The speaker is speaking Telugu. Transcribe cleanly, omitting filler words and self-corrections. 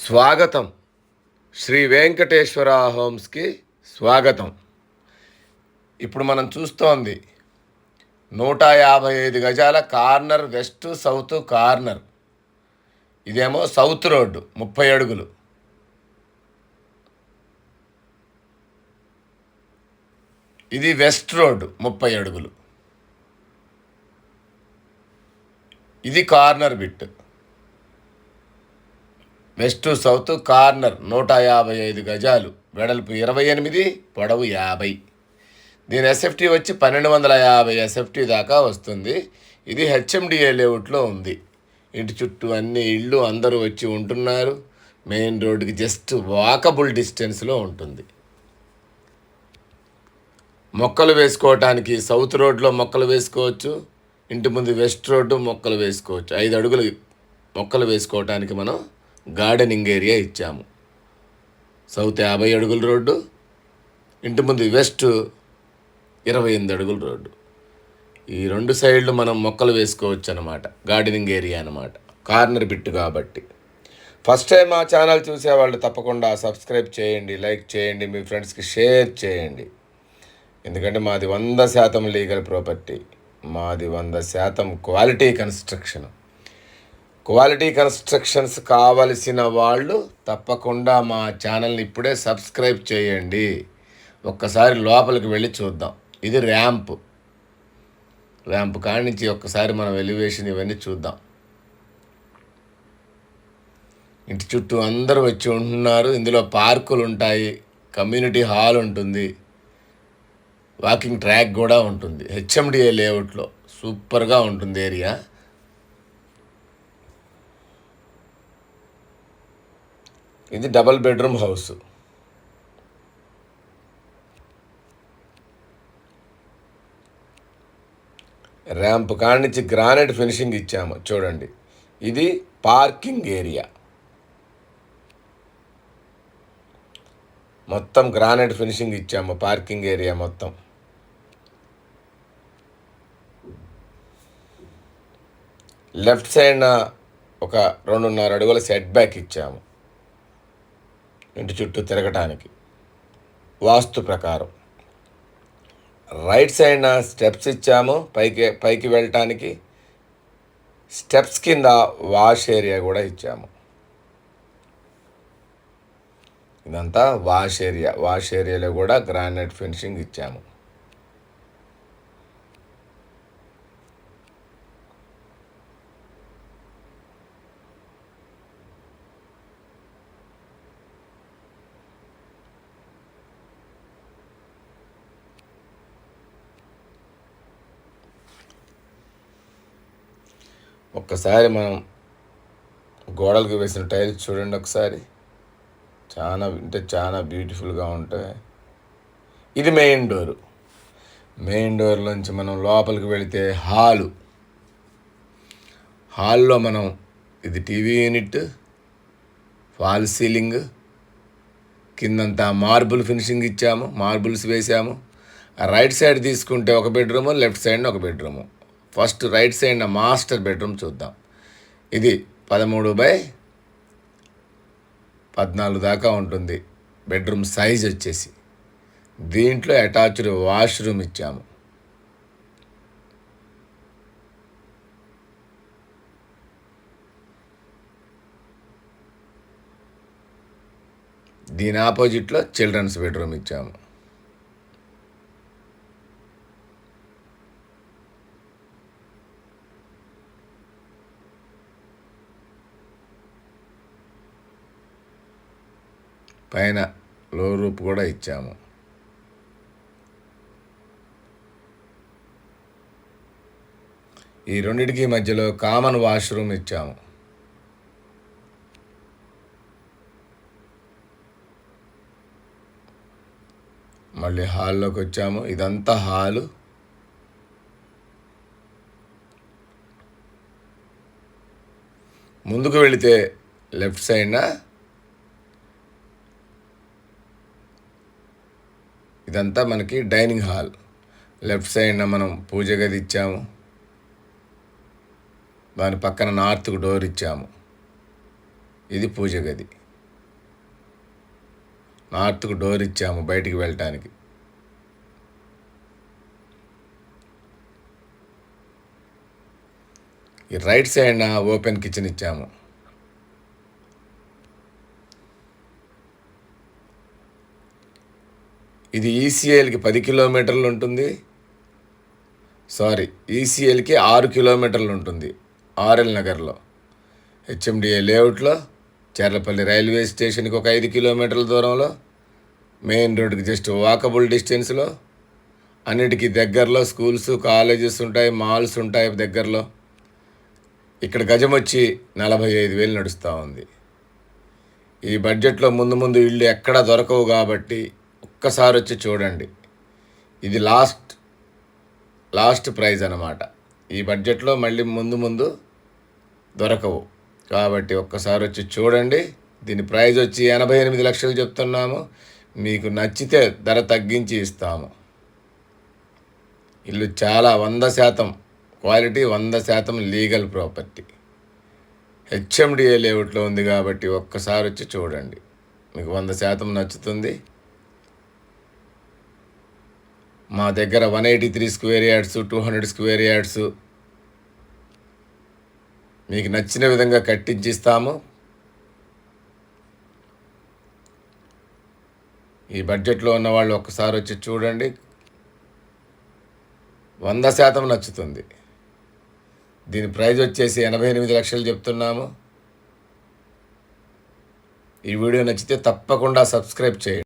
స్వాగతం. శ్రీ వెంకటేశ్వర హోమ్స్కి స్వాగతం. ఇప్పుడు మనం చూస్తోంది 155 గజాల కార్నర్, వెస్ట్ సౌత్ కార్నర్. ఇదేమో సౌత్ రోడ్డు 30 అడుగులు. ఇది వెస్ట్ రోడ్డు 30 అడుగులు. ఇది corner bit. West south corner 155 గజాలు, వెడల్పు 28, పొడవు 50. దీని ఎస్ఎఫ్టీ వచ్చి 1250 ఎస్ఎఫ్టీ దాకా వస్తుంది. ఇది హెచ్ఎండిఏ లేఅవుట్లో ఉంది. ఇంటి చుట్టూ అన్ని ఇళ్ళు, అందరూ వచ్చి ఉంటున్నారు. మెయిన్ రోడ్డుకి జస్ట్ వాకబుల్ డిస్టెన్స్లో ఉంటుంది. మొక్కలు వేసుకోవటానికి సౌత్ రోడ్లో మొక్కలు వేసుకోవచ్చు. ఇంటి ముందు వెస్ట్ రోడ్డు మొక్కలు వేసుకోవచ్చు. 5 అడుగులు మొక్కలు వేసుకోవటానికి మనం గార్డెనింగ్ ఏరియా ఇచ్చాము. సౌత్ 50 అడుగుల రోడ్డు, ఇంటి ముందు వెస్ట్ 28 అడుగుల రోడ్డు. ఈ 2 సైడ్లు మనం మొక్కలు వేసుకోవచ్చు అన్నమాట. గార్డెనింగ్ ఏరియా అన్నమాట, కార్నర్ బిట్ కాబట్టి. ఫస్ట్ టైం మా ఛానల్ చూసేవాళ్ళు తప్పకుండా సబ్స్క్రైబ్ చేయండి, లైక్ చేయండి, మీ ఫ్రెండ్స్కి షేర్ చేయండి. ఎందుకంటే మాది 100% లీగల్ ప్రాపర్టీ, మాది 100% క్వాలిటీ కన్స్ట్రక్షన్. క్వాలిటీ కన్స్ట్రక్షన్స్ కావలసిన వాళ్ళు తప్పకుండా మా ఛానల్ని ఇప్పుడే సబ్స్క్రైబ్ చేయండి. ఒక్కసారి లోపలికి వెళ్ళి చూద్దాం. ఇది ర్యాంప్ కాడి నుంచి ఒక్కసారి మనం ఎలివేషన్ ఇవన్నీ చూద్దాం. ఇంటి చుట్టూ అందరూ వచ్చి ఉంటున్నారు. ఇందులో పార్కులు ఉంటాయి, కమ్యూనిటీ హాల్ ఉంటుంది, వాకింగ్ ట్రాక్ కూడా ఉంటుంది. హెచ్ఎండిఏ లేఅవుట్లో సూపర్గా ఉంటుంది ఏరియా. ఇది డబల్ బెడ్రూమ్ హౌస్. ర్యాంప్ కాడి నుంచి గ్రానైట్ ఫినిషింగ్ ఇచ్చాము చూడండి. ఇది పార్కింగ్ ఏరియా, మొత్తం గ్రానైట్ ఫినిషింగ్ ఇచ్చాము. పార్కింగ్ ఏరియా మొత్తం. లెఫ్ట్ సైడ్ ఒక 2.5 అడుగుల సెట్ బ్యాక్ ఇచ్చాము ఇంటి చుట్టూ తిరగటానికి వాస్తు ప్రకారం. రైట్ సైడ్ స్టెప్స్ ఇచ్చాము పైకి వెళ్ళటానికి. స్టెప్స్ కింద వాష్ ఏరియా కూడా ఇచ్చాము. ఇదంతా వాష్ ఏరియా. వాష్ ఏరియాలో కూడా గ్రానైట్ ఫినిషింగ్ ఇచ్చాము. ఒక్కసారి మనం గోడలకు వేసిన టైల్స్ చూడండి ఒకసారి. చాలా బ్యూటిఫుల్గా ఉంటాయి. ఇది మెయిన్ డోరు. మెయిన్ డోర్లోంచి మనం లోపలికి వెళితే హాల్లో మనం ఇది టీవీ యూనిట్, ఫాల్ సీలింగ్, కిందంతా మార్బుల్ ఫినిషింగ్ ఇచ్చాము, మార్బుల్స్ వేసాము. రైట్ సైడ్ తీసుకుంటే ఒక బెడ్రూము, లెఫ్ట్ సైడ్ ఒక bedroom. First right side master bedroom చూద్దాం. ఇది 13x14 దాకా ఉంటుంది బెడ్రూమ్ సైజ్ వచ్చేసి. దీంట్లో అటాచ్డ్ వాష్రూమ్ ఇచ్చాము. దీని ఆపోజిట్లో చిల్డ్రన్స్ బెడ్రూమ్ ఇచ్చాము. పైన లో రూప్ కూడా ఇచ్చాము. ఈ రెండిటికి మధ్యలో కామన్ వాష్రూమ్ ఇచ్చాము. మళ్ళీ హాల్లోకి వచ్చాము. ఇదంతా హాలు. ముందుకు వెళితే లెఫ్ట్ సైడ్న ఇదంతా మనకి డైనింగ్ హాల్. లెఫ్ట్ సైడ్న మనం పూజ గది ఇచ్చాము. దాని పక్కన నార్త్కు డోర్ ఇచ్చాము. ఇది పూజ గది. నార్త్కు డోర్ ఇచ్చాము బయటికి వెళ్ళటానికి. ఈ రైట్ సైడ్న ఓపెన్ కిచెన్ ఇచ్చాము. ఇది ఈసీఎల్కి 10 కిలోమీటర్లు ఉంటుంది. ఈసీఎల్కి 6 కిలోమీటర్లు ఉంటుంది. ఆర్ఎల్ నగర్లో హెచ్ఎండిఏ లేఅవుట్లో చర్లపల్లి రైల్వే స్టేషన్కి ఒక 5 కిలోమీటర్ల దూరంలో, మెయిన్ రోడ్కి జస్ట్ వాకబుల్ డిస్టెన్స్లో, అన్నిటికీ దగ్గరలో స్కూల్స్ కాలేజెస్ ఉంటాయి, మాల్స్ ఉంటాయి దగ్గరలో. ఇక్కడ గజం వచ్చి 45,000 నడుస్తూ ఉంది. ఈ బడ్జెట్లో ముందు ముందు ఇళ్ళు ఎక్కడా దొరకవు కాబట్టి ఒక్కసారి వచ్చి చూడండి. ఇది లాస్ట్ ప్రైజ్ అన్నమాట. ఈ బడ్జెట్లో మళ్ళీ ముందు దొరకవు కాబట్టి ఒక్కసారి వచ్చి చూడండి. దీని ప్రైజ్ వచ్చి 88 లక్షలు చెప్తున్నాము. మీకు నచ్చితే ధర తగ్గించి ఇస్తాము. ఇల్లు చాలా 100% క్వాలిటీ, 100% లీగల్ ప్రాపర్టీ. హెచ్ఎండిఏ లేఅవుట్లో ఉంది కాబట్టి ఒక్కసారి వచ్చి చూడండి, మీకు 100% నచ్చుతుంది. మా దగ్గర 183 స్క్వేర్ యార్డ్స్, 200 స్క్వేర్ యార్డ్స్ మీకు నచ్చిన విధంగా కట్టించిస్తాము. ఈ బడ్జెట్లో ఉన్న వాళ్ళు ఒక్కసారి వచ్చి చూడండి, 100% నచ్చుతుంది. దీని ప్రైజ్ వచ్చేసి 88 లక్షలు చెప్తున్నాము. ఈ వీడియో నచ్చితే తప్పకుండా సబ్స్క్రైబ్ చేయండి.